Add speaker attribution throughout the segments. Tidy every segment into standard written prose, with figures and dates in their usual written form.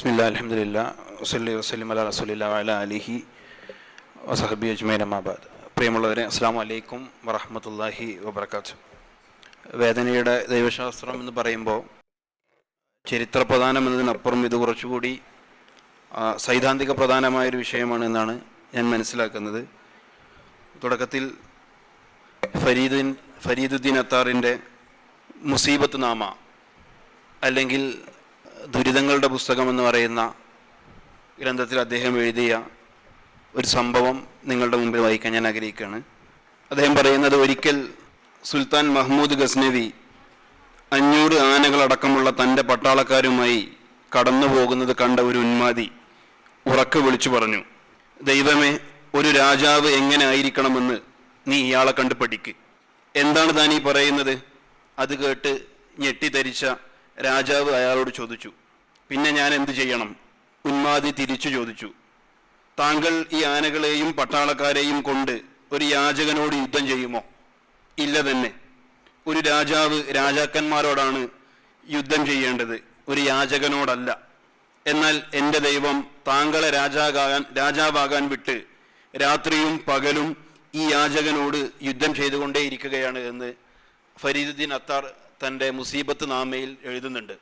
Speaker 1: ബിസ്മില്ലാ അൽഹംദുലില്ലാ വസല്ലി വസല്ലിം അലാ റസൂലില്ലാ വഅലാ അലിഹി വസഹബി അജ്മഈൻ അമ്മാ ബഅദ്. പ്രിയമുള്ളവരെ, അസ്സലാമു അലൈക്കും വറഹ്മത്തുള്ളാഹി വബറകാതുഹു. വേദനയുടെ ദൈവശാസ്ത്രം എന്ന് പറയുമ്പോൾ ചരിത്ര പ്രധാനം എന്നതിനപ്പുറം ഇത് കുറച്ചുകൂടി സൈദ്ധാന്തിക പ്രധാനമായൊരു വിഷയമാണ് എന്നാണ് ഞാൻ മനസ്സിലാക്കുന്നത്. തുടക്കത്തിൽ ഫരീദുദ്ദീൻ അത്താറിൻ്റെ മുസീബത്ത് നാമ അല്ലെങ്കിൽ ദുരിതങ്ങളുടെ പുസ്തകം എന്ന് പറയുന്ന ഗ്രന്ഥത്തിൽ അദ്ദേഹം എഴുതിയ ഒരു സംഭവം നിങ്ങളുടെ മുമ്പിൽ വായിക്കാൻ ഞാൻ ആഗ്രഹിക്കുകയാണ്. അദ്ദേഹം പറയുന്നത്, ഒരിക്കൽ സുൽത്താൻ മഹ്മൂദ് ഗസ്നവി 500 ആനകളടക്കമുള്ള തൻ്റെ പട്ടാളക്കാരുമായി കടന്നു പോകുന്നത് കണ്ട ഒരു ഉന്മാദി ഉറക്കെ വിളിച്ചു പറഞ്ഞു, ദൈവമേ, ഒരു രാജാവ് എങ്ങനെ ആയിരിക്കണമെന്ന് നീ ഇയാളെ കണ്ട് പഠിക്ക്. എന്താണ് താൻ ഈ പറയുന്നത്? അത് കേട്ട് ഞെട്ടിധരിച്ച രാജാവ് അയാളോട് ചോദിച്ചു, പിന്നെ ഞാൻ എന്തു ചെയ്യണം? ഉന്മാദി തിരിച്ചു ചോദിച്ചു, താങ്കൾ ഈ ആനകളെയും പട്ടാളക്കാരെയും കൊണ്ട് ഒരു യാചകനോട് യുദ്ധം ചെയ്യുമോ? ഇല്ല തന്നെ. ഒരു രാജാവ് രാജാക്കന്മാരോടാണ് യുദ്ധം ചെയ്യേണ്ടത്, ഒരു യാചകനോടല്ല. എന്നാൽ എൻ്റെ ദൈവം താങ്കളെ രാജാവാകാൻ വിട്ട് രാത്രിയും പകലും ഈ യാചകനോട് യുദ്ധം ചെയ്തുകൊണ്ടേയിരിക്കുകയാണ് എന്ന് ഫരീദുദ്ദീൻ അത്താർ തൻ്റെ മുസീബത്ത് നാമയിൽ എഴുതുന്നുണ്ട്.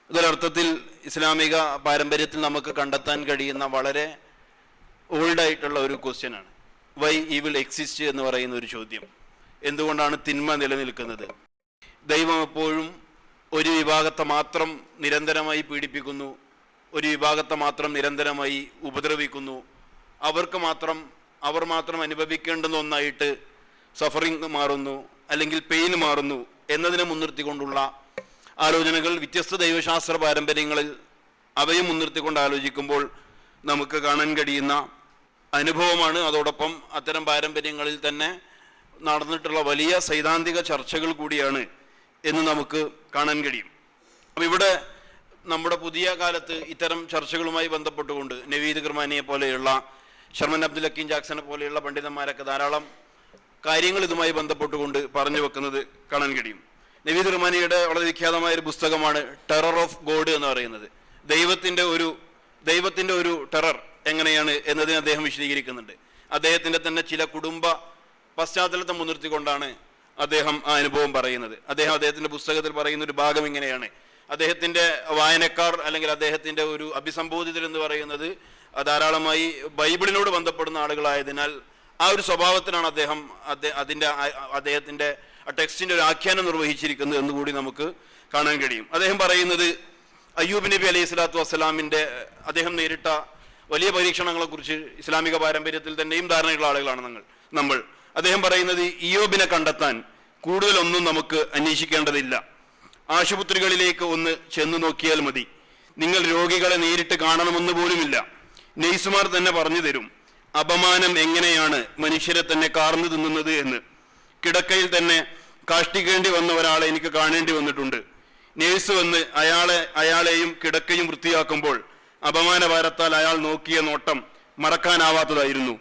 Speaker 1: ഇതൊരർത്ഥത്തിൽ ഇസ്ലാമിക പാരമ്പര്യത്തിൽ നമുക്ക് കണ്ടെത്താൻ കഴിയുന്ന വളരെ ഓൾഡായിട്ടുള്ള ഒരു ക്വസ്റ്റ്യനാണ്. വൈ ഈവിൾ എക്സിസ്റ്റ് എന്ന് പറയുന്ന ഒരു ചോദ്യം. എന്തുകൊണ്ടാണ് തിന്മ നിലനിൽക്കുന്നത്? ദൈവം എപ്പോഴും ഒരു വിഭാഗത്തെ മാത്രം നിരന്തരമായി പീഡിപ്പിക്കുന്നു, ഒരു വിഭാഗത്തെ മാത്രം നിരന്തരമായി ഉപദ്രവിക്കുന്നു, അവർ മാത്രം അനുഭവിക്കേണ്ടുന്ന ഒന്നായിട്ട് സഫറിങ് മാറുന്നു, അല്ലെങ്കിൽ പെയിൻ മാറുന്നു എന്നതിനെ മുൻനിർത്തിക്കൊണ്ടുള്ള ആലോചനകൾ വ്യത്യസ്ത ദൈവശാസ്ത്ര പാരമ്പര്യങ്ങളിൽ അവയും മുൻനിർത്തിക്കൊണ്ട് ആലോചിക്കുമ്പോൾ നമുക്ക് കാണാൻ കഴിയുന്ന അനുഭവമാണ്. അതോടൊപ്പം അത്തരം പാരമ്പര്യങ്ങളിൽ തന്നെ നടന്നിട്ടുള്ള വലിയ സൈദ്ധാന്തിക ചർച്ചകൾ കൂടിയാണ് എന്ന് നമുക്ക് കാണാൻ കഴിയും. അപ്പം ഇവിടെ നമ്മുടെ പുതിയ കാലത്ത് ഇത്തരം ചർച്ചകളുമായി ബന്ധപ്പെട്ടുകൊണ്ട് നവീദ് കിർമാനിയെ പോലെയുള്ള, ഷർമൻ അബ്ദുൽ ഹക്കീം ജാക്സനെ പോലെയുള്ള പണ്ഡിതന്മാരൊക്കെ ധാരാളം കാര്യങ്ങൾ ഇതുമായി ബന്ധപ്പെട്ടുകൊണ്ട് പറഞ്ഞു വെക്കുന്നത് കാണാൻ കഴിയും. നവീദ് കിർമാനിയുടെ വളരെ വിഖ്യാതമായ ഒരു പുസ്തകമാണ് ടെറർ ഓഫ് ഗോഡ് എന്ന് പറയുന്നത്. ദൈവത്തിൻ്റെ ഒരു ടെറർ എങ്ങനെയാണ് എന്നതിന് അദ്ദേഹം വിശദീകരിക്കുന്നുണ്ട്. അദ്ദേഹത്തിൻ്റെ തന്നെ ചില കുടുംബ പശ്ചാത്തലത്തെ മുൻനിർത്തിക്കൊണ്ടാണ് അദ്ദേഹം ആ അനുഭവം പറയുന്നത്. അദ്ദേഹത്തിൻ്റെ പുസ്തകത്തിൽ പറയുന്ന ഒരു ഭാഗം ഇങ്ങനെയാണ്. അദ്ദേഹത്തിൻ്റെ വായനക്കാർ അല്ലെങ്കിൽ അദ്ദേഹത്തിൻ്റെ ഒരു അഭിസംബോധിതർ എന്ന് പറയുന്നത് ധാരാളമായി ബൈബിളിനോട് ബന്ധപ്പെടുന്ന ആളുകളായതിനാൽ ആ ഒരു സ്വഭാവത്തിനാണ് അദ്ദേഹത്തിൻ്റെ ആ ടെക്സ്റ്റിൻ്റെ ഒരു ആഖ്യാനം നിർവഹിച്ചിരിക്കുന്നത് എന്നുകൂടി നമുക്ക് കാണാൻ കഴിയും. അദ്ദേഹം പറയുന്നത്, അയ്യൂബ് നബി അലൈഹി സ്വലാത്തു വസ്സലാമിൻ്റെ അദ്ദേഹം നേരിട്ട വലിയ പരീക്ഷണങ്ങളെക്കുറിച്ച് ഇസ്ലാമിക പാരമ്പര്യത്തിൽ തന്നെയും ധാരണയുള്ള ആളുകളാണ് നമ്മൾ. അദ്ദേഹം പറയുന്നത്, ഇയ്യോബിനെ കണ്ടെത്താൻ കൂടുതലൊന്നും നമുക്ക് അന്വേഷിക്കേണ്ടതില്ല. ആശുപത്രികളിലേക്ക് ഒന്ന് ചെന്നു നോക്കിയാൽ മതി. നിങ്ങൾ രോഗികളെ നേരിട്ട് കാണണമെന്ന് പോലുമില്ല. നെയ്സുമാർ തന്നെ പറഞ്ഞു തരും അപമാനം എങ്ങനെയാണ് മനുഷ്യരെ തന്നെ കാർന്നു തിന്നുന്നത് എന്ന്. കിടക്കയിൽ തന്നെ കാഷ്ടിക്കേണ്ടി വന്ന ഒരാളെ എനിക്ക് കാണേണ്ടി വന്നിട്ടുണ്ട്. നേഴ്സ് വന്ന് അയാളെയും കിടക്കയും വൃത്തിയാക്കുമ്പോൾ അപമാനഭാരത്താൽ അയാൾ നോക്കിയ നോട്ടം മറക്കാനാവാത്തതായിരുന്നു.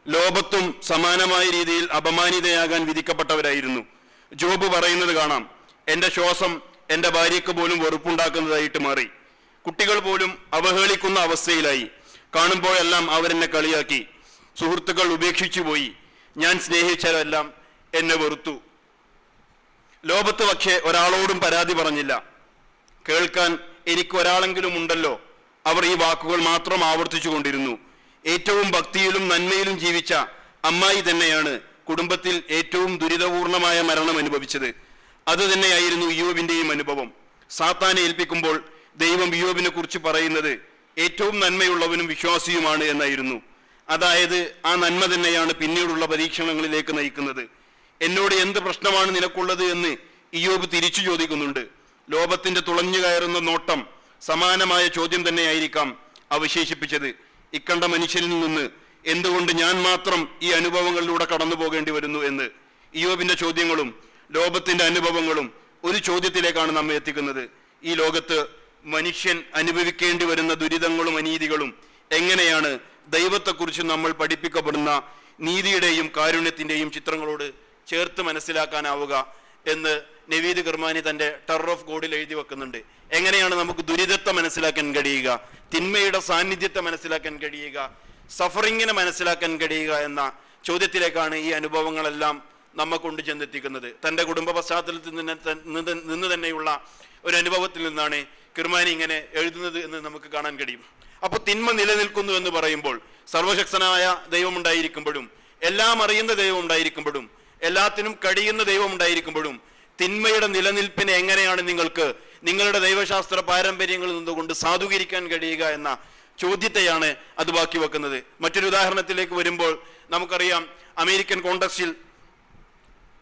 Speaker 1: ലോകത്തും സമാനമായ രീതിയിൽ അപമാനിതയാകാൻ വിധിക്കപ്പെട്ടവരായിരുന്നു. ജോബ് പറയുന്നത് കാണാം, എൻ്റെ ശ്വാസം എൻ്റെ ഭാര്യയ്ക്ക് പോലും വെറുപ്പുണ്ടാക്കുന്നതായിട്ട് മാറി. കുട്ടികൾ പോലും അവഹേളിക്കുന്ന അവസ്ഥയിലായി. കാണുമ്പോഴെല്ലാം അവരെന്നെ കളിയാക്കി. സുഹൃത്തുക്കൾ ഉപേക്ഷിച്ചു പോയി. ഞാൻ സ്നേഹിച്ചവരെല്ലാം എന്നെ വെറുത്തു. ലോകത്ത് പക്ഷേ ഒരാളോടും പരാതി പറഞ്ഞില്ല. കേൾക്കാൻ എനിക്ക് ഒരാളെങ്കിലും ഉണ്ടല്ലോ. അവർ ഈ വാക്കുകൾ മാത്രം ആവർത്തിച്ചു കൊണ്ടിരുന്നു. ഏറ്റവും ഭക്തിയിലും നന്മയിലും ജീവിച്ച അമ്മായി തന്നെയാണ് കുടുംബത്തിൽ ഏറ്റവും ദുരിതപൂർണമായ മരണം അനുഭവിച്ചത്. അത് തന്നെയായിരുന്നു ഇയ്യോബിന്റെയും അനുഭവം. സാത്താനെ ഏൽപ്പിക്കുമ്പോൾ ദൈവം ഇയ്യോബിനെ കുറിച്ച് പറയുന്നത് ഏറ്റവും നന്മയുള്ളവനും വിശ്വാസിയുമാണ് എന്നായിരുന്നു. അതായത് ആ നന്മ തന്നെയാണ് പിന്നീടുള്ള പരീക്ഷണങ്ങളിലേക്ക് നയിക്കുന്നത്. എന്നോട് എന്ത് പ്രശ്നമാണ് നിനക്കുള്ളത് എന്ന് ഇയ്യോബ് തിരിച്ചു ചോദിക്കുന്നുണ്ട്. ലോകത്തിന്റെ തുളഞ്ഞു കയറുന്ന നോട്ടം സമാനമായ ചോദ്യം തന്നെയായിരിക്കാം അവശേഷിപ്പിച്ചത്. ഇക്കണ്ട മനുഷ്യനിൽ നിന്ന് എന്തുകൊണ്ട് ഞാൻ മാത്രം ഈ അനുഭവങ്ങളിലൂടെ കടന്നു പോകേണ്ടി വരുന്നു എന്ന്. ഇയ്യോബിന്റെ ചോദ്യങ്ങളും ലോകത്തിന്റെ അനുഭവങ്ങളും ഒരു ചോദ്യത്തിലേക്കാണ് നമ്മെ എത്തിക്കുന്നത്. ഈ ലോകത്ത് മനുഷ്യൻ അനുഭവിക്കേണ്ടി വരുന്ന ദുരിതങ്ങളും അനീതികളും എങ്ങനെയാണ് ദൈവത്തെക്കുറിച്ച് നമ്മൾ പഠിപ്പിക്കപ്പെടുന്ന നീതിയുടെയും കാരുണ്യത്തിൻ്റെയും ചിത്രങ്ങളോട് ചേർത്ത് മനസ്സിലാക്കാനാവുക എന്ന് നവീദ് കിർമാനി തൻ്റെ ടെറർ ഓഫ് ഗോഡിൽ എഴുതി വെക്കുന്നുണ്ട്. എങ്ങനെയാണ് നമുക്ക് ദുരിതത്തെ മനസ്സിലാക്കാൻ കഴിയുക, തിന്മയുടെ സാന്നിധ്യത്തെ മനസ്സിലാക്കാൻ കഴിയുക, സഫറിങ്ങിനെ മനസ്സിലാക്കാൻ കഴിയുക എന്ന ചോദ്യത്തിലേക്കാണ് ഈ അനുഭവങ്ങളെല്ലാം നമ്മെ കൊണ്ട് ചെന്നെത്തിക്കുന്നത്. തൻ്റെ കുടുംബ പശ്ചാത്തലത്തിൽ നിന്ന് തന്നെയുള്ള ഒരു അനുഭവത്തിൽ നിന്നാണ് കിർമാനി ഇങ്ങനെ എഴുതുന്നത് എന്ന് നമുക്ക് കാണാൻ കഴിയും. അപ്പോൾ തിന്മ നിലനിൽക്കുന്നു എന്ന് പറയുമ്പോൾ സർവശക്തനായ ദൈവം ഉണ്ടായിരിക്കുമ്പോഴും, എല്ലാം അറിയുന്ന ദൈവം ഉണ്ടായിരിക്കുമ്പോഴും, എല്ലാത്തിനും കഴിയുന്ന ദൈവം ഉണ്ടായിരിക്കുമ്പോഴും തിന്മയുടെ നിലനിൽപ്പിനെ എങ്ങനെയാണ് നിങ്ങൾക്ക് നിങ്ങളുടെ ദൈവശാസ്ത്ര പാരമ്പര്യങ്ങളിൽ നിന്നുകൊണ്ട് സാധൂകരിക്കാൻ കഴിയുക എന്ന ചോദ്യത്തെയാണ് അത് ബാക്കി വെക്കുന്നത്. മറ്റൊരു ഉദാഹരണത്തിലേക്ക് വരുമ്പോൾ നമുക്കറിയാം, അമേരിക്കൻ കോണ്ടക്സ്റ്റിൽ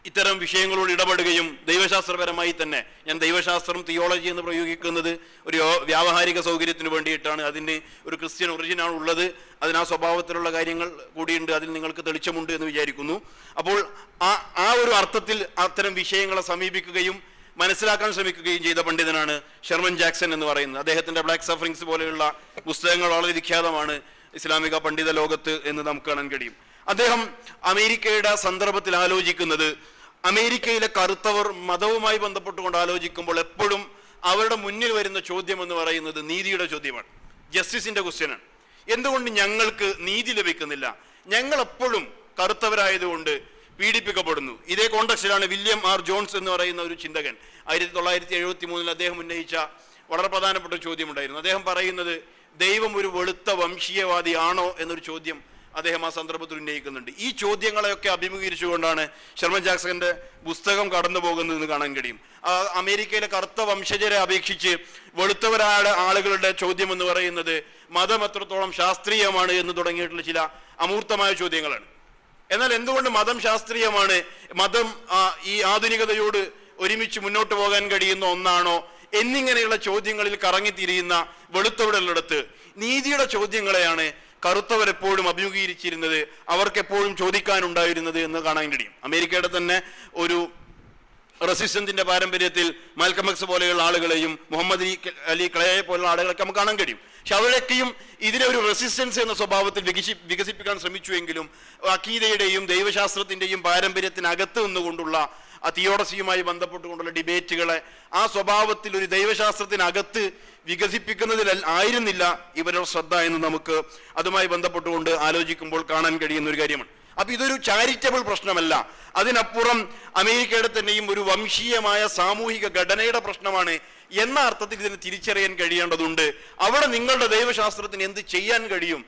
Speaker 1: ഇത്തരം വിഷയങ്ങളോട് ഇടപെടുകയും ദൈവശാസ്ത്രപരമായി തന്നെ, ഞാൻ ദൈവശാസ്ത്രം തിയോളജി എന്ന് പ്രയോഗിക്കുന്നത് ഒരു വ്യാവഹാരിക സൗകര്യത്തിന് വേണ്ടിയിട്ടാണ്, അതിന് ഒരു ക്രിസ്ത്യൻ ഒറിജിനാണ് ഉള്ളത്, അതിന് ആ സ്വഭാവത്തിലുള്ള കാര്യങ്ങൾ കൂടിയുണ്ട്, അതിൽ നിങ്ങൾക്ക് തെളിച്ചമുണ്ട് എന്ന് വിചാരിക്കുന്നു. അപ്പോൾ ആ ഒരു അർത്ഥത്തിൽ അത്തരം വിഷയങ്ങളെ സമീപിക്കുകയും മനസ്സിലാക്കാൻ ശ്രമിക്കുകയും ചെയ്ത പണ്ഡിതനാണ് ഷെർമൻ ജാക്സൺ എന്ന് പറയുന്നത്. അദ്ദേഹത്തിൻ്റെ ബ്ലാക്ക് സഫറിങ്സ് പോലെയുള്ള പുസ്തകങ്ങൾ വളരെ വിഖ്യാതമാണ് ഇസ്ലാമിക പണ്ഡിത ലോകത്ത് എന്ന് നമുക്ക് കാണാൻ കഴിയും. അദ്ദേഹം അമേരിക്കയുടെ സന്ദർഭത്തിൽ ആലോചിക്കുന്നത്, അമേരിക്കയിലെ കറുത്തവർ മതവുമായി ബന്ധപ്പെട്ടുകൊണ്ട് ആലോചിക്കുമ്പോൾ എപ്പോഴും അവരുടെ മുന്നിൽ വരുന്ന ചോദ്യം എന്ന് പറയുന്നത് നീതിയുടെ ചോദ്യമാണ്, ജസ്റ്റിസിന്റെ ക്വസ്റ്റ്യനാണ്. എന്തുകൊണ്ട് ഞങ്ങൾക്ക് നീതി ലഭിക്കുന്നില്ല? ഞങ്ങൾ എപ്പോഴും കറുത്തവരായതുകൊണ്ട് പീഡിപ്പിക്കപ്പെടുന്നു. ഇതേ കോണ്ടക്സ്റ്റിലാണ് വില്യം ആർ ജോൺസ് എന്ന് പറയുന്ന ഒരു ചിന്തകൻ 1973 അദ്ദേഹം ഉന്നയിച്ച വളരെ പ്രധാനപ്പെട്ട ഒരു ചോദ്യമുണ്ടായിരുന്നു. അദ്ദേഹം പറയുന്നത്, ദൈവം ഒരു വെളുത്ത വംശീയവാദി ആണോ എന്നൊരു ചോദ്യം അദ്ദേഹം ആ സന്ദർഭത്തിൽ ഉന്നയിക്കുന്നുണ്ട്. ഈ ചോദ്യങ്ങളെയൊക്കെ അഭിമുഖീകരിച്ചുകൊണ്ടാണ് ഷെർമൻ ജാക്സന്റെ പുസ്തകം കടന്നു പോകുന്നതെന്ന് കാണാൻ കഴിയും. അമേരിക്കയിലെ കറുത്ത വംശജരെ അപേക്ഷിച്ച് വെളുത്തവരായ ആളുകളുടെ ചോദ്യം എന്ന് പറയുന്നത് മതം എത്രത്തോളം ശാസ്ത്രീയമാണ് എന്ന് തുടങ്ങിയിട്ടുള്ള ചില അമൂർത്തമായ ചോദ്യങ്ങളാണ്. എന്നാൽ എന്തുകൊണ്ട് മതം ശാസ്ത്രീയമാണ്, മതം ഈ ആധുനികതയോട് ഒരുമിച്ച് മുന്നോട്ട് പോകാൻ കഴിയുന്ന ഒന്നാണോ എന്നിങ്ങനെയുള്ള ചോദ്യങ്ങളിൽ കറങ്ങിത്തിരിയുന്ന വെളുത്തവരുള്ളിടത്ത് നീതിയുടെ ചോദ്യങ്ങളെയാണ് കറുത്തവരെപ്പോഴും അഭിമുഖീകരിച്ചിരുന്നത്, അവർക്കെപ്പോഴും ചോദിക്കാനുണ്ടായിരുന്നത് എന്ന് കാണാൻ കഴിയും. അമേരിക്കയുടെ തന്നെ ഒരു റെസിസ്റ്റൻസിന്റെ പാരമ്പര്യത്തിൽ മാൽക്കം എക്സ് പോലെയുള്ള ആളുകളെയും മുഹമ്മദ് അലി ക്ലേയെ പോലുള്ള ആളുകളൊക്കെ നമുക്ക് കാണാൻ കഴിയും. പക്ഷെ അവരൊക്കെയും ഇതിനെ ഒരു റെസിസ്റ്റൻസ് എന്ന സ്വഭാവത്തിൽ വികസിപ്പിക്കാൻ ശ്രമിച്ചുവെങ്കിലും അഖീദയുടെയും ദൈവശാസ്ത്രത്തിന്റെയും പാരമ്പര്യത്തിനകത്ത് നിന്നുകൊണ്ടുള്ള ആ തിയോളജിയുമായി ബന്ധപ്പെട്ടുകൊണ്ടുള്ള ഡിബേറ്റുകളെ ആ സ്വഭാവത്തിൽ ഒരു ദൈവശാസ്ത്രത്തിനകത്ത് വികസിപ്പിക്കുന്നതിൽ ആയിരുന്നില്ല ഇവരുടെ ശ്രദ്ധ എന്ന് നമുക്ക് അതുമായി ബന്ധപ്പെട്ടുകൊണ്ട് ആലോചിക്കുമ്പോൾ കാണാൻ കഴിയുന്ന ഒരു കാര്യമാണ്. അപ്പൊ ഇതൊരു ചാരിറ്റബിൾ പ്രശ്നമല്ല, അതിനപ്പുറം അമേരിക്കയുടെ തന്നെയും ഒരു വംശീയമായ സാമൂഹിക ഘടനയുടെ പ്രശ്നമാണ് എന്ന അർത്ഥത്തിൽ ഇതിനെ തിരിച്ചറിയാൻ കഴിയേണ്ടതുണ്ട്. അവിടെ നിങ്ങളുടെ ദൈവശാസ്ത്രത്തിന് എന്ത് ചെയ്യാൻ കഴിയും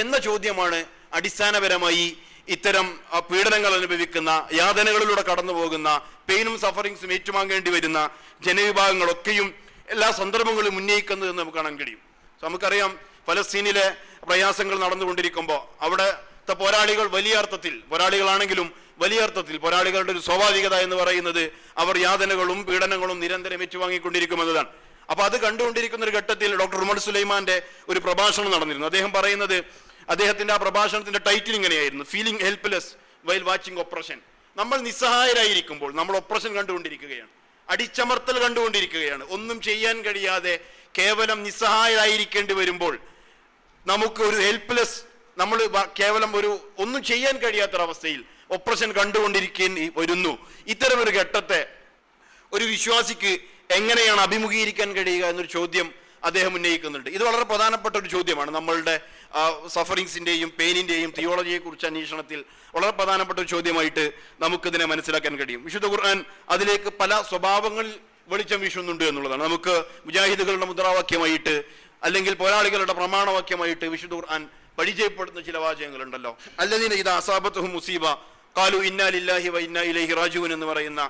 Speaker 1: എന്ന ചോദ്യമാണ് അടിസ്ഥാനപരമായി ഇത്തരം പീഡനങ്ങൾ അനുഭവിക്കുന്ന, യാതനകളിലൂടെ കടന്നു പോകുന്ന, പെയിനും സഫറിങ്സും ഏറ്റുവാങ്ങേണ്ടി വരുന്ന ജനവിഭാഗങ്ങളൊക്കെയും എല്ലാ സന്ദർഭങ്ങളും ഉന്നയിക്കുന്നത് എന്ന് നമുക്ക് കാണാൻ കഴിയും. നമുക്കറിയാം, ഫലസ്തീനിലെ പ്രയാസങ്ങൾ നടന്നുകൊണ്ടിരിക്കുമ്പോൾ അവിടുത്തെ പോരാളികൾ വലിയ അർത്ഥത്തിൽ, പോരാളികളാണെങ്കിലും വലിയ അർത്ഥത്തിൽ പോരാളികളുടെ ഒരു സ്വാഭാവികത എന്ന് പറയുന്നത് അവർ യാതനകളും പീഡനങ്ങളും നിരന്തരം ഏറ്റുവാങ്ങിക്കൊണ്ടിരിക്കുമെന്നതാണ്. അപ്പൊ അത് കണ്ടുകൊണ്ടിരിക്കുന്ന ഒരു ഘട്ടത്തിൽ ഡോക്ടർ ഉമർ സുലൈമാന്റെ ഒരു പ്രഭാഷണം നടന്നിരുന്നു. അദ്ദേഹം പറയുന്നത്, അദ്ദേഹത്തിന്റെ ആ പ്രഭാഷണത്തിന്റെ ടൈറ്റിൽ ഇങ്ങനെയായിരുന്നു, feeling helpless while watching oppression. നമ്മൾ നിസ്സഹായരായിരിക്കുമ്പോൾ, നമ്മൾ ഒപ്രഷൻ കണ്ടുകൊണ്ടിരിക്കുകയാണ്, അടിച്ചമർത്തൽ കണ്ടുകൊണ്ടിരിക്കുകയാണ്, ഒന്നും ചെയ്യാൻ കഴിയാതെ കേവലം നിസ്സഹായരായിരിക്കേണ്ടി വരുമ്പോൾ നമുക്ക് ഒരു ഹെൽപ്ലെസ്, നമ്മൾ കേവലം ഒന്നും ചെയ്യാൻ കഴിയാത്തൊരവസ്ഥയിൽ ഒപ്രഷൻ കണ്ടുകൊണ്ടിരിക്കേണ്ടി വരുന്നു. ഇത്തരം ഒരു ഘട്ടത്തെ ഒരു വിശ്വാസിക്ക് എങ്ങനെയാണ് അഭിമുഖീകരിക്കാൻ കഴിയുക എന്നൊരു ചോദ്യം അദ്ദേഹം ഉന്നയിക്കുന്നുണ്ട്. ഇത് വളരെ പ്രധാനപ്പെട്ട ഒരു ചോദ്യമാണ്. നമ്മളുടെ സഫറിങ്സിന്റെയും പെയിനിന്റെയും തിയോളജിയെ കുറിച്ച് അന്വേഷണത്തിൽ വളരെ പ്രധാനപ്പെട്ട ഒരു ചോദ്യമായിട്ട് നമുക്കിതിനെ മനസ്സിലാക്കാൻ കഴിയും. വിശുദ്ധ ഖുർആൻ അതിലേക്ക് പല സ്വഭാവങ്ങൾ വെളിച്ചം വീശുന്നുണ്ട് എന്നുള്ളതാണ്. നമുക്ക് മുജാഹിദുകളുടെ മുദ്രാവാക്യമായിട്ട് അല്ലെങ്കിൽ പോരാളികളുടെ പ്രമാണവാക്യമായിട്ട് വിശുദ്ധ ഖുർആൻ പരിചയപ്പെടുന്ന ചില വാചകങ്ങളുണ്ടല്ലോ. അല്ലദീന ഇദാ അസാബത്തുഹും മുസീബ ഖാലു ഇന്നാ ലില്ലാഹി വ ഇന്നാ ഇലൈഹി റാജിഊൻ എന്ന് പറയുന്ന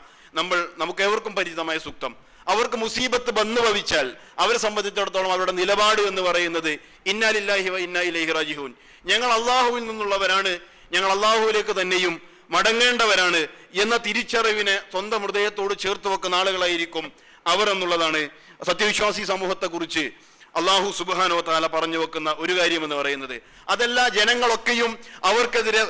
Speaker 1: നമുക്ക് ഏവർക്കും പരിചിതമായ സൂക്തം. അവർക്ക് മുസീബത്ത് വന്നു ഭവിച്ചാൽ അവരെ സംബന്ധിച്ചിടത്തോളം അവരുടെ നിലപാട് എന്ന് പറയുന്നത് ഇന്നാ ലില്ലാഹി വ ഇന്നാ ഇലൈഹി റാജിഊൻ, ഞങ്ങൾ അള്ളാഹുവിൽ നിന്നുള്ളവരാണ്, ഞങ്ങൾ അള്ളാഹുവിലേക്ക് തന്നെയും മടങ്ങേണ്ടവരാണ് എന്ന തിരിച്ചറിവിനെ സ്വന്തം ഹൃദയത്തോട് ചേർത്ത് വെക്കുന്ന ആളുകളായിരിക്കും അവർ എന്നുള്ളതാണ് സത്യവിശ്വാസി സമൂഹത്തെ കുറിച്ച് അള്ളാഹു സുബ്ഹാനഹു വ തആല പറഞ്ഞു വെക്കുന്ന ഒരു കാര്യം എന്ന് പറയുന്നത്. അതല്ല, ജനങ്ങളൊക്കെയും അവർക്കെതിരെ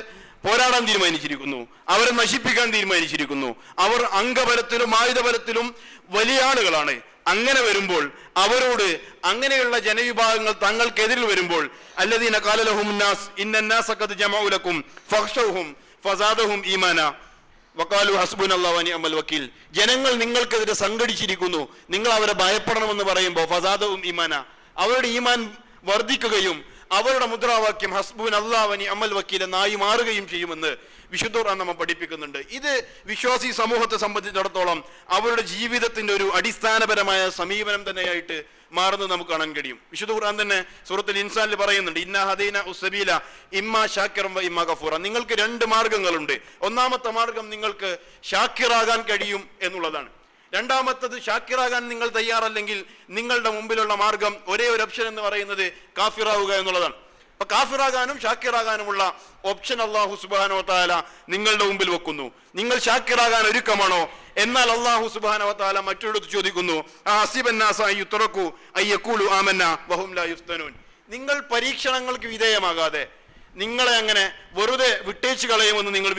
Speaker 1: പോരാടാൻ തീരുമാനിച്ചിരിക്കുന്നു, അവരെ നശിപ്പിക്കാൻ തീരുമാനിച്ചിരിക്കുന്നു, അവർ അംഗബലത്തിലും ആയുധബലത്തിലും വലിയ ആളുകളാണ്. അങ്ങനെ വരുമ്പോൾ അവരോട് അങ്ങനെയുള്ള ജനവിഭാഗങ്ങൾ തങ്ങൾക്കെതിരിൽ വരുമ്പോൾ അല്ലദീന ഖാല ലഹും നാസ് ഇന്നന്നാസ ഖദ് ജമഉ ലക്കും ഫഖ്ശൗഹും ഫസാദഹും ഈമാന, വഖാലു ഹസ്ബുനല്ലാഹു വനിഅമൽ വക്കീൽ, ജനങ്ങൾ നിങ്ങൾക്കെതിരെ സംഘടിച്ചിരിക്കുന്നു, നിങ്ങൾ അവരെ ഭയപ്പെടണമെന്ന് പറയുമ്പോൾ ഫസാദഹും ഈമാന, അവരുടെ ഈമാൻ വർദ്ധിക്കുകയും അവരുടെ മുദ്രാവാക്യം ഹസ്ബുനല്ലാഹു വനിഅമൽ വക്കീൽ എന്നായി മാറുകയും ചെയ്യുമെന്ന് വിശുദ്ധ ഖുർആൻ നമ്മെ പഠിപ്പിക്കുന്നുണ്ട്. ഇത് വിശ്വാസി സമൂഹത്തെ സംബന്ധിച്ചിടത്തോളം അവരുടെ ജീവിതത്തിന്റെ ഒരു അടിസ്ഥാനപരമായ സമീപനം തന്നെയായിട്ട് മാറുന്നത് നമുക്ക് കാണാൻ കഴിയും. വിശുദ്ധ ഖുർആൻ തന്നെ സൂറത്തുൽ ഇൻസാനിൽ പറയുന്നുണ്ട്, ഇന്നാ ഹദൈന ഉസ്സബീല ഇമ്മാ ഷാക്കിറൻ വ ഇമ്മാ ഗഫൂറ, നിങ്ങൾക്ക് രണ്ട് മാർഗങ്ങളുണ്ട്. ഒന്നാമത്തെ മാർഗം നിങ്ങൾക്ക് ഷാക്കിറാകാൻ കഴിയും എന്നുള്ളതാണ്. രണ്ടാമത്തത് ഷാക്കിറാകാൻ നിങ്ങൾ തയ്യാറല്ലെങ്കിൽ നിങ്ങളുടെ മുമ്പിലുള്ള മാർഗം ഒരേ ഒരു ഓപ്ഷൻ എന്ന് പറയുന്നത് കാഫിറാവുക എന്നുള്ളതാണ്. അപ്പൊ കാഫിറാകാനും ഷാക്കിറാകാനുമുള്ള ഓപ്ഷൻ അല്ലാഹു സുബ്ഹാനഹു വ തആല നിങ്ങളുടെ മുമ്പിൽ വെക്കുന്നു. നിങ്ങൾ ഷാക്കിറാകാൻ ഒരുക്കമാണോ? എന്നാൽ അല്ലാഹു സുബ്ഹാനഹു വ തആല മറ്റൊരിടത്ത് ചോദിക്കുന്നു, ഹസിബന്നാസ അയ്യുത്രകു അയ്യഖൂലു ആമന്ന വഹും ലാ യുഫ്തനൂൻ, നിങ്ങൾ പരീക്ഷണങ്ങൾക്ക് വിധേയമാകാതെ നിങ്ങളെ അങ്ങനെ വെറുതെ വിട്ടേച്ചു കളയുമെന്ന് നിങ്ങൾ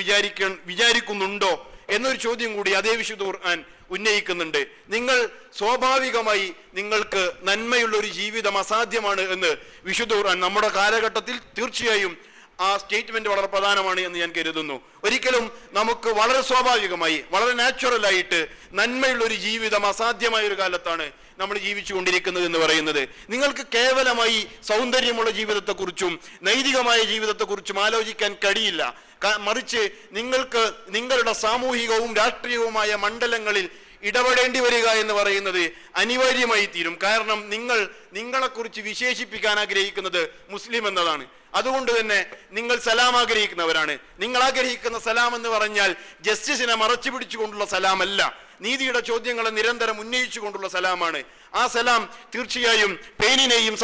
Speaker 1: വിചാരിക്കുന്നുണ്ടോ എന്നൊരു ചോദ്യം കൂടി അതേ വിശുദ്ധ ഖുർആൻ ഉന്നയിക്കുന്നുണ്ട്. നിങ്ങൾ സ്വാഭാവികമായി നിങ്ങൾക്ക് നന്മയുള്ള ഒരു ജീവിതം അസാധ്യമാണ് എന്ന് വിശുദ്ധ ഖുർആൻ നമ്മുടെ കാലഘട്ടത്തിൽ തീർച്ചയായും ആ സ്റ്റേറ്റ്മെന്റ് വളരെ പ്രധാനമാണ് എന്ന് ഞാൻ കരുതുന്നു. ഒരിക്കലും നമുക്ക് വളരെ സ്വാഭാവികമായി വളരെ നാച്ചുറലായിട്ട് നന്മയുള്ള ഒരു ജീവിതം അസാധ്യമായ ഒരു കാലത്താണ് നമ്മൾ ജീവിച്ചു കൊണ്ടിരിക്കുന്നത് എന്ന് പറയുന്നത്. നിങ്ങൾക്ക് കേവലമായി സൗന്ദര്യമുള്ള ജീവിതത്തെക്കുറിച്ചും നൈതികമായ ജീവിതത്തെക്കുറിച്ചും ആലോചിക്കാൻ കഴിയില്ല. മറിച്ച് നിങ്ങൾക്ക് നിങ്ങളുടെ സാമൂഹികവും രാഷ്ട്രീയവുമായ മണ്ഡലങ്ങളിൽ ഇടപെടേണ്ടി വരിക എന്ന് പറയുന്നത് അനിവാര്യമായി തീരും. കാരണം നിങ്ങളെക്കുറിച്ച് വിശേഷിപ്പിക്കാൻ ആഗ്രഹിക്കുന്നത് മുസ്ലിം എന്നതാണ്. അതുകൊണ്ട് തന്നെ നിങ്ങൾ സലാം ആഗ്രഹിക്കുന്നവരാണ്. നിങ്ങൾ ആഗ്രഹിക്കുന്ന സലാം എന്ന് പറഞ്ഞാൽ ജസ്റ്റിസിനെ മറച്ചു പിടിച്ചുകൊണ്ടുള്ള സലാമല്ല, നീതിയുടെ ചോദ്യങ്ങളെ നിരന്തരം ഉന്നയിച്ചുകൊണ്ടുള്ള സലാമാണ്. ആ സലാം തീർച്ചയായും പെയിനിനെയും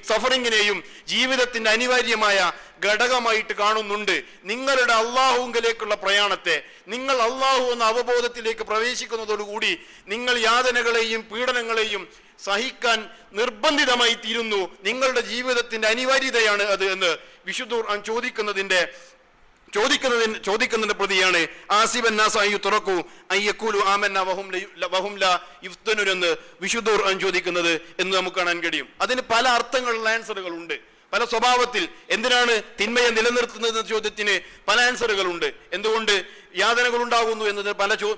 Speaker 1: സഫറിങ്ങിനെയും ജീവിതത്തിന്റെ അനിവാര്യമായ ഘടകമായിട്ട് കാണുന്നുണ്ട്. നിങ്ങളുടെ അള്ളാഹുവിലേക്കുള്ള പ്രയാണത്തെ, നിങ്ങൾ അള്ളാഹു എന്ന അവബോധത്തിലേക്ക് പ്രവേശിക്കുന്നതോടുകൂടി നിങ്ങൾ യാതനകളെയും പീഡനങ്ങളെയും സഹിക്കാൻ നിർബന്ധിതമായി തീരുന്നു. നിങ്ങളുടെ ജീവിതത്തിന്റെ അനിവാര്യതയാണ് അത് എന്ന് വിശുദ്ധ ഖുർആൻ ചോദിക്കുന്നതിന്റെ പ്രതിയാണ് എന്ന് വിശുദ്ധ ഖുർആൻ ചോദിക്കുന്നത് എന്ന് നമുക്ക് കാണാൻ കഴിയും. അതിന് പല അർത്ഥങ്ങളുള്ള ആൻസറുകൾ ഉണ്ട്, പല സ്വഭാവത്തിൽ. എന്തിനാണ് തിന്മയെ നിലനിർത്തുന്നത് എന്ന ചോദ്യത്തിന് പല ആൻസറുകളുണ്ട്. എന്തുകൊണ്ട് യാതനകൾ ഉണ്ടാകുന്നു എന്നതിന്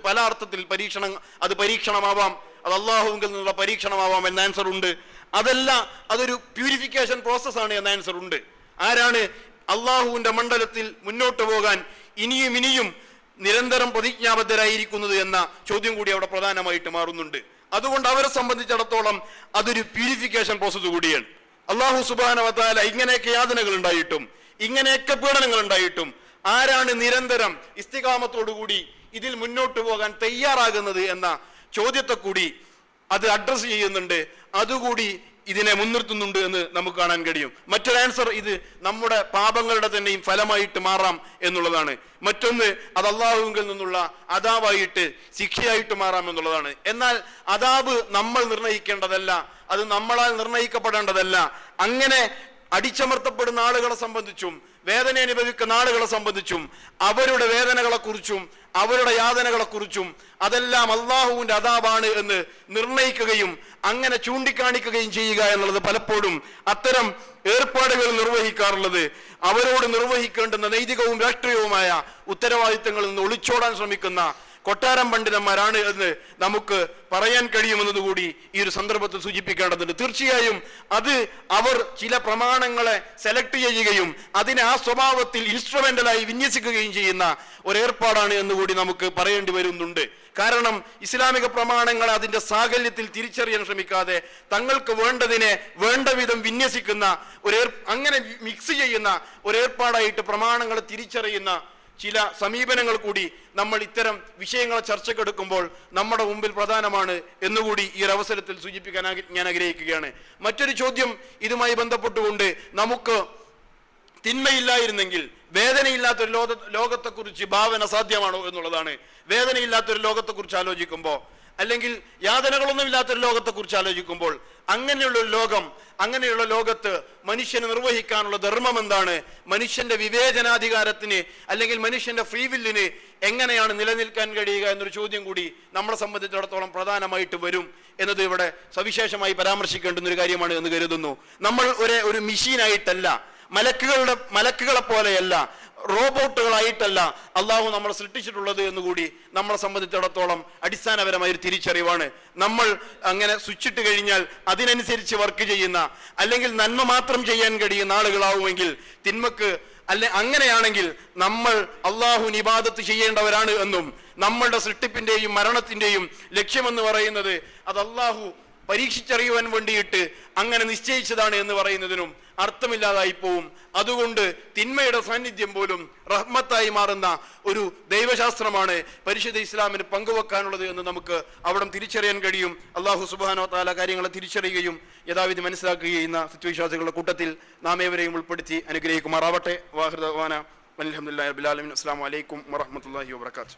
Speaker 1: പല അർത്ഥത്തിൽ അത് പരീക്ഷണമാവാം, അത് അള്ളാഹുവിൽ നിന്നുള്ള പരീക്ഷണമാവാം എന്ന ആൻസർ ഉണ്ട്. അതൊരു പ്യൂരിഫിക്കേഷൻ പ്രോസസ്സാണ് എന്ന ആൻസർ ഉണ്ട്. ആരാണ് അള്ളാഹുവിന്റെ മണ്ഡലത്തിൽ മുന്നോട്ട് പോകാൻ ഇനിയും നിരന്തരം പ്രതിജ്ഞാബദ്ധരായിരിക്കുന്നത് എന്ന ചോദ്യം കൂടി അവിടെ പ്രധാനമായിട്ട് മാറുന്നുണ്ട്. അതുകൊണ്ട് അവരെ സംബന്ധിച്ചിടത്തോളം അതൊരു പ്യൂരിഫിക്കേഷൻ പ്രോസസ് കൂടിയാണ്. അള്ളാഹു സുബ്ഹാനഹു വ തആല ഇങ്ങനെയൊക്കെ യാതനകൾ ഉണ്ടായിട്ടും ഇങ്ങനെയൊക്കെ പീഡനങ്ങൾ ഉണ്ടായിട്ടും ആരാണ് നിരന്തരം ഇസ്തിഖാമത്തോടുകൂടി ഇതിൽ മുന്നോട്ട് പോകാൻ തയ്യാറാകുന്നത് എന്ന ചോദ്യത്തെ കൂടി അത് അഡ്രസ് ചെയ്യുന്നുണ്ട്. അതുകൂടി ഇതിനെ മുൻനിർത്തുന്നുണ്ട് എന്ന് നമുക്ക് കാണാൻ കഴിയും. മറ്റൊരു ആൻസർ ഇത് നമ്മുടെ പാപങ്ങളുടെ തന്നെയും ഫലമായിട്ട് മാറാം എന്നുള്ളതാണ്. മറ്റൊന്ന് അത് അള്ളാഹുവിൽ നിന്നുള്ള അദാബായിട്ട് ശിക്ഷയായിട്ട് മാറാം എന്നുള്ളതാണ്. എന്നാൽ അദാബ് നമ്മൾ നിർണയിക്കേണ്ടതല്ല, അത് നമ്മളാൽ നിർണയിക്കപ്പെടേണ്ടതല്ല. അങ്ങനെ അടിച്ചമർത്തപ്പെടുന്ന ആളുകളെ സംബന്ധിച്ചും വേദന അനുഭവിക്കുന്ന ആളുകളെ സംബന്ധിച്ചും അവരുടെ വേദനകളെക്കുറിച്ചും അവരുടെ യാതനകളെക്കുറിച്ചും അതെല്ലാം അള്ളാഹുവിന്റെ അദാബാണ് എന്ന് നിർണയിക്കുകയും അങ്ങനെ ചൂണ്ടിക്കാണിക്കുകയും ചെയ്യുക എന്നുള്ളത് പലപ്പോഴും അത്തരം ഏർപ്പാടുകൾ നിർവഹിക്കാറുള്ളത് അവരോട് നിർവഹിക്കേണ്ടുന്ന നൈതികവും രാഷ്ട്രീയവുമായ ഉത്തരവാദിത്തങ്ങളിൽ നിന്ന് ഒളിച്ചോടാൻ ശ്രമിക്കുന്ന കൊട്ടാരം പണ്ഡിതന്മാരാണ് എന്ന് നമുക്ക് പറയാൻ കഴിയുമെന്നതുകൂടി ഈ ഒരു സന്ദർഭത്തിൽ സൂചിപ്പിക്കേണ്ടതുണ്ട്. തീർച്ചയായും അത് അവർ ചില പ്രമാണങ്ങളെ സെലക്ട് ചെയ്യുകയും അതിനെ ആ സ്വഭാവത്തിൽ ഇൻസ്ട്രുമെന്റലായി വിന്യസിക്കുകയും ചെയ്യുന്ന ഒരേർപ്പാടാണ് എന്നുകൂടി നമുക്ക് പറയേണ്ടി വരുന്നുണ്ട്. കാരണം ഇസ്ലാമിക പ്രമാണങ്ങളെ അതിന്റെ സാകല്യത്തിൽ തിരിച്ചറിയാൻ ശ്രമിക്കാതെ തങ്ങൾക്ക് വേണ്ടതിനെ വേണ്ട വിധം വിന്യസിക്കുന്ന അങ്ങനെ മിക്സ് ചെയ്യുന്ന ഒരേർപ്പാടായിട്ട് പ്രമാണങ്ങളെ തിരിച്ചറിയുന്ന ചില സമീപനങ്ങൾ കൂടി നമ്മൾ ഇത്തരം വിഷയങ്ങളെ ചർച്ചക്കെടുക്കുമ്പോൾ നമ്മുടെ മുമ്പിൽ പ്രധാനമാണ് എന്നുകൂടി ഈ ഒരു അവസരത്തിൽ സൂചിപ്പിക്കാൻ ഞാൻ ആഗ്രഹിക്കുകയാണ്. മറ്റൊരു ചോദ്യം ഇതുമായി ബന്ധപ്പെട്ടുകൊണ്ട് നമുക്ക് തിന്മയില്ലായിരുന്നെങ്കിൽ വേദനയില്ലാത്തൊരു ലോകത്തെക്കുറിച്ച് ഭാവന സാധ്യമാണോ എന്നുള്ളതാണ്. വേദനയില്ലാത്തൊരു ലോകത്തെക്കുറിച്ച് ആലോചിക്കുമ്പോൾ അല്ലെങ്കിൽ യാതനകളൊന്നും ഇല്ലാത്തൊരു ലോകത്തെക്കുറിച്ച് ആലോചിക്കുമ്പോൾ അങ്ങനെയുള്ള ലോകത്ത് മനുഷ്യന് നിർവഹിക്കാനുള്ള ധർമ്മം എന്താണ്? മനുഷ്യന്റെ വിവേചനാധികാരത്തിന് അല്ലെങ്കിൽ മനുഷ്യന്റെ ഫ്രീ വില്ലിന് എങ്ങനെയാണ് നിലനിൽക്കാൻ കഴിയുക എന്നൊരു ചോദ്യം കൂടി നമ്മളെ സംബന്ധിച്ചിടത്തോളം പ്രധാനമായിട്ട് വരും എന്നത് ഇവിടെ സവിശേഷമായി പരാമർശിക്കേണ്ടുന്ന ഒരു കാര്യമാണ് എന്ന് കരുതുന്നു. നമ്മൾ ഒരു മെഷീനായിട്ടല്ല, മലക്കുകളെ പോലെയല്ല, റോബോട്ടുകളായിട്ടല്ല അള്ളാഹു നമ്മളെ സൃഷ്ടിച്ചിട്ടുള്ളത് എന്നുകൂടി നമ്മളെ സംബന്ധിച്ചിടത്തോളം അടിസ്ഥാനപരമായ ഒരു തിരിച്ചറിവാണ്. നമ്മൾ അങ്ങനെ സ്വിച്ചിട്ട് കഴിഞ്ഞാൽ അതിനനുസരിച്ച് വർക്ക് ചെയ്യുന്ന, അല്ലെങ്കിൽ നന്മ മാത്രം ചെയ്യാൻ കഴിയുന്ന ആളുകളാവുമെങ്കിൽ തിന്മക്ക് അങ്ങനെയാണെങ്കിൽ നമ്മൾ അള്ളാഹുവിന് ഇബാദത്ത് ചെയ്യേണ്ടവരാണ് എന്നും നമ്മളുടെ സൃഷ്ടിപ്പിന്റെയും മരണത്തിന്റെയും ലക്ഷ്യമെന്ന് പറയുന്നത് അത് അള്ളാഹു പരീക്ഷിച്ചറിയുവാൻ വേണ്ടിയിട്ട് അങ്ങനെ നിശ്ചയിച്ചതാണ് എന്ന് പറയുന്നതിനും അർത്ഥമില്ലാതായി പോവും. അതുകൊണ്ട് തിന്മയുടെ സാന്നിധ്യം പോലും റഹ്മത്തായി മാറുന്ന ഒരു ദൈവശാസ്ത്രമാണ് പരിശുദ്ധ ഇസ്ലാമിന് പങ്കുവെക്കാനുള്ളത് എന്ന് നമുക്ക് അവിടെ തിരിച്ചറിയാൻ കഴിയും. അള്ളാഹു സുബ്ഹാനഹു വ തആല കാര്യങ്ങളെ തിരിച്ചറിയുകയും യഥാവിധി മനസ്സിലാക്കുകയും ചെയ്യുന്ന സത്യവിശ്വാസികളുടെ കൂട്ടത്തിൽ നാം ഏവരെയും ഉൾപ്പെടുത്തി അനുഗ്രഹിക്കുമാറാവട്ടെ. വാഹിർ ദഅ്വാന അൽഹംദുലില്ലാഹി റബ്ബിൽ ആലമീൻ. അസ്സലാമു അലൈക്കും വറഹ്മത്തുള്ളാഹി വബറകാതുഹു.